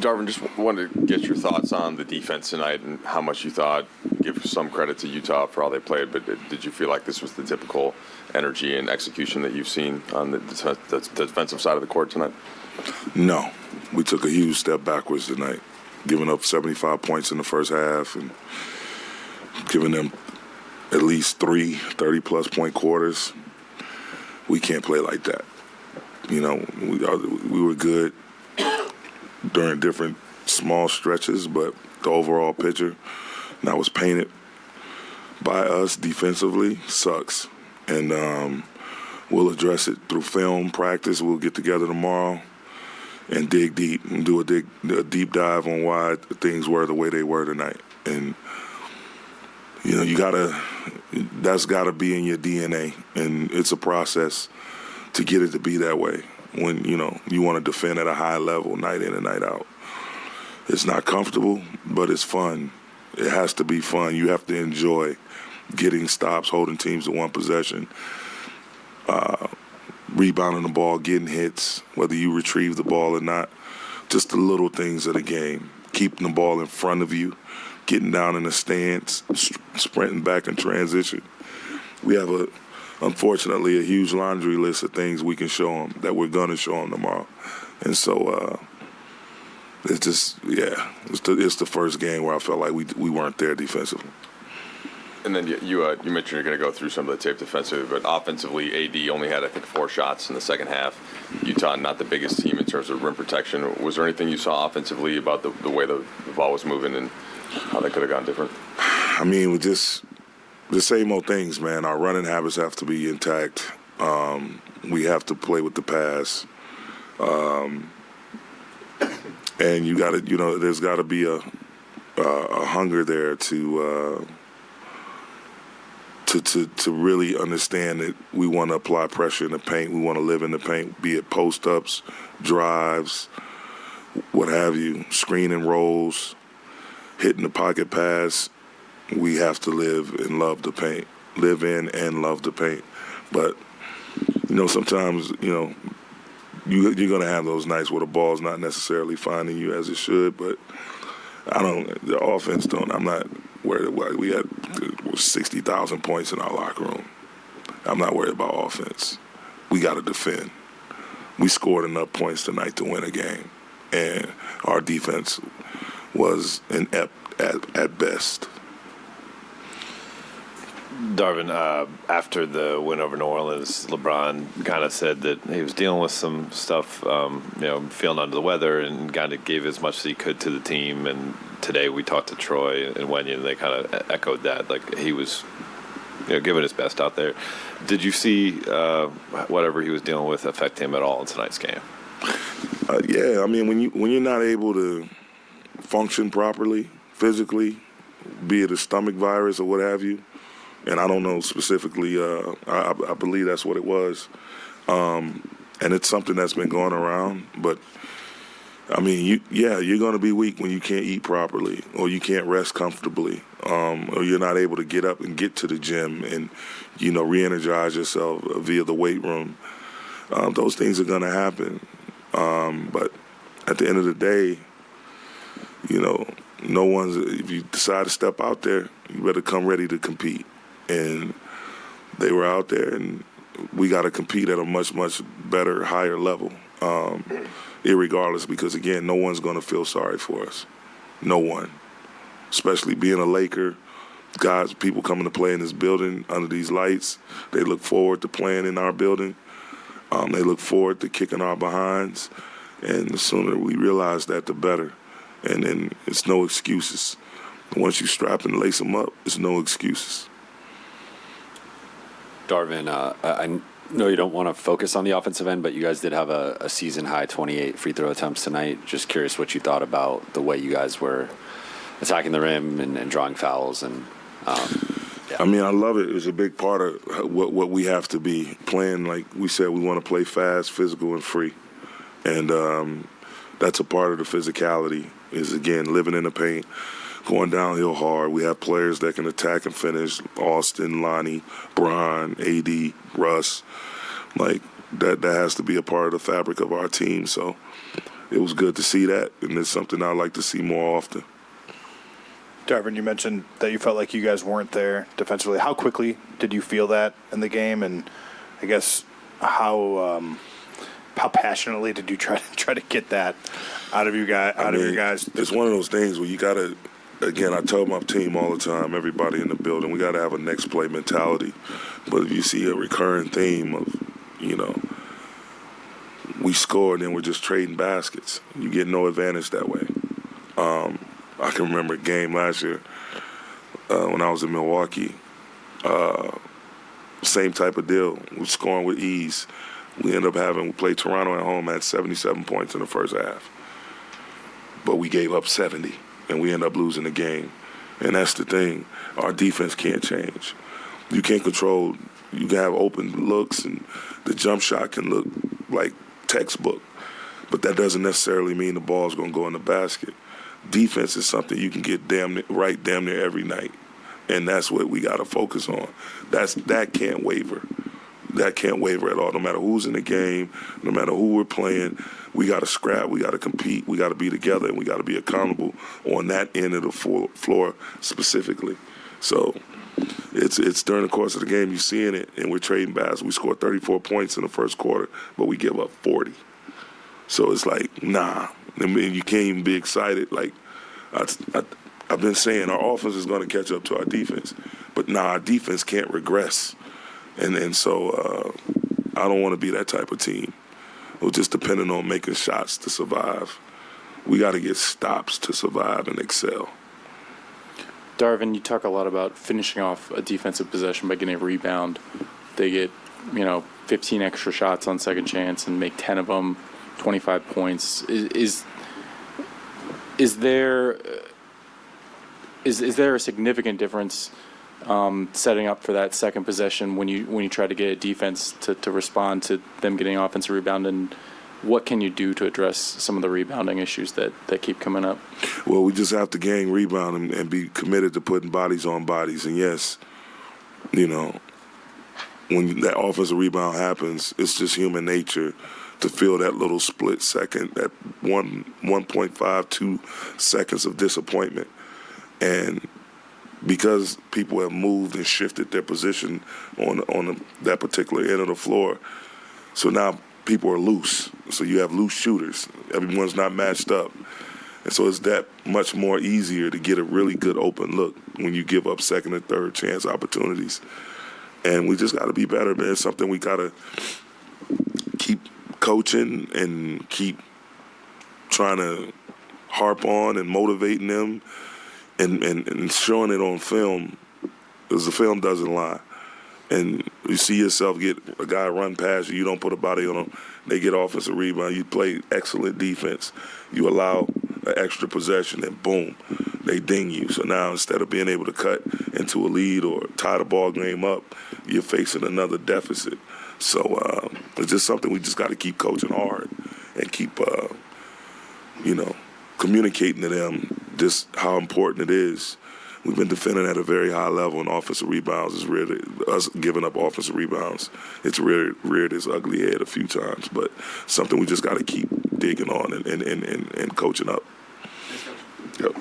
Darvin, just wanted to get your thoughts on the defense tonight and how much you thought, give some credit to Utah for how they played, but did you feel like this was the typical energy and execution that you've seen on the defensive side of the court tonight? No. We took a huge step backwards tonight, giving up 75 points in the first half and giving them at least 3 30-plus point quarters. We can't play like that. You know, we were good during different small stretches, but the overall picture that was painted by us defensively sucks. And we'll address it through film practice. We'll get together tomorrow and dig deep and do a deep dive on why things were the way they were tonight. And, you know, that's got to be in your DNA, and it's a process to get it to be that way. When, you know, you want to defend at a high level night in and night out. It's not comfortable, but it's fun. It has to be fun. You have to enjoy getting stops, holding teams to one possession, rebounding the ball, getting hits, whether you retrieve the ball or not. Just the little things of the game. Keeping the ball in front of you, getting down in the stance, sprinting back in transition. We have unfortunately, a huge laundry list of things we can show them that we're going to show them tomorrow. And so it's just, it's the first game where I felt like we weren't there defensively. And then you mentioned you're going to go through some of the tape defensively, but offensively, AD only had, I think, 4 shots in the second half. Utah, not the biggest team in terms of rim protection. Was there anything you saw offensively about the way the ball was moving and how that could have gone different? I mean, the same old things, man. Our running habits have to be intact. We have to play with the pass. And you got to, you know, there's got to be a hunger there to really understand that we want to apply pressure in the paint. We want to live in the paint, be it post-ups, drives, what have you, screen and rolls, hitting the pocket pass. We have to live and love the paint, live in and love the paint. But, you know, sometimes, you know, you're going to have those nights where the ball's not necessarily finding you as it should. But the offense I'm not worried about. We had 60,000 points in our locker room. I'm not worried about offense. We got to defend. We scored enough points tonight to win a game. And our defense was inept at best. Darvin, after the win over New Orleans, LeBron kind of said that he was dealing with some stuff, feeling under the weather, and kind of gave as much as he could to the team. And today we talked to Troy and Wenyan, and they kind of echoed that. Like, he was giving his best out there. Did you see whatever he was dealing with affect him at all in tonight's game? Yeah, I mean, when you're not able to function properly, physically, be it a stomach virus or what have you, and I don't know specifically, I believe that's what it was. And it's something that's been going around. But, I mean, you're going to be weak when you can't eat properly or you can't rest comfortably or you're not able to get up and get to the gym and, re-energize yourself via the weight room. Those things are going to happen. But at the end of the day, if you decide to step out there, you better come ready to compete. And they were out there, and we got to compete at a much, much better, higher level, irregardless, because, again, no one's going to feel sorry for us. No one. Especially being a Laker, people coming to play in this building under these lights, they look forward to playing in our building. They look forward to kicking our behinds. And the sooner we realize that, the better. And then it's no excuses. Once you strap and lace them up, it's no excuses. Darvin, I know you don't want to focus on the offensive end, but you guys did have a season-high 28 free throw attempts tonight. Just curious what you thought about the way you guys were attacking the rim and drawing fouls. And I mean, I love it. It's a big part of what we have to be playing. Like we said, we want to play fast, physical, and free. And that's a part of the physicality is, again, living in the paint, going downhill hard. We have players that can attack and finish. Austin, Lonnie, Bron, AD, Russ. Like, that has to be a part of the fabric of our team. So it was good to see that, and it's something I'd like to see more often. Darvin, you mentioned that you felt like you guys weren't there defensively. How quickly did you feel that in the game, and I guess how passionately did you try to get that out of you guys? Your guys. It's one of those things where you gotta. Again, I tell my team all the time, everybody in the building, we got to have a next play mentality. But if you see a recurring theme of, we score and then we're just trading baskets, you get no advantage that way. I can remember a game last year when I was in Milwaukee. Same type of deal. We're scoring with ease. We played Toronto at home, had 77 points in the first half. But we gave up 70. And we end up losing the game. And that's the thing. Our defense can't change. You can't control. You can have open looks, and the jump shot can look like textbook. But that doesn't necessarily mean the ball's going to go in the basket. Defense is something you can get damn near every night. And that's what we got to focus on. That can't waver. That can't waver at all. No matter who's in the game, no matter who we're playing, we got to scrap, we got to compete, we got to be together, and we got to be accountable on that end of the floor specifically. So it's during the course of the game, you're seeing it, and we're trading baskets. We scored 34 points in the first quarter, but we give up 40. So it's like, nah. I mean, you can't even be excited. Like, I've been saying, our offense is going to catch up to our defense. But, our defense can't regress. And so I don't want to be that type of team. We're just depending on making shots to survive. We got to get stops to survive and excel. Darvin, you talk a lot about finishing off a defensive possession by getting a rebound. They get, 15 extra shots on second chance and make 10 of them, 25 points. Is there a significant difference setting up for that second possession when you try to get a defense to respond to them getting offensive rebound, and what can you do to address some of the rebounding issues that keep coming up? Well, we just have to gang rebound and be committed to putting bodies on bodies. And yes, when that offensive rebound happens, it's just human nature to feel that little split second, that 1.52 seconds of disappointment. And because people have moved and shifted their position on that particular end of the floor, so now people are loose. So you have loose shooters. Everyone's not matched up. And so it's that much more easier to get a really good open look when you give up second and third chance opportunities. And we just got to be better, man. It's something we got to keep coaching and keep trying to harp on and motivating them. And showing it on film, because the film doesn't lie. And you see yourself get a guy run past you, you don't put a body on them, they get offensive rebound, you play excellent defense, you allow an extra possession, and boom, they ding you. So now instead of being able to cut into a lead or tie the ball game up, you're facing another deficit. So it's just something we just got to keep coaching hard and keep, communicating to them just how important it is. We've been defending at a very high level, and offensive rebounds is really us giving up offensive rebounds. It's reared its ugly head a few times, but something we just got to keep digging on and coaching up. Yep.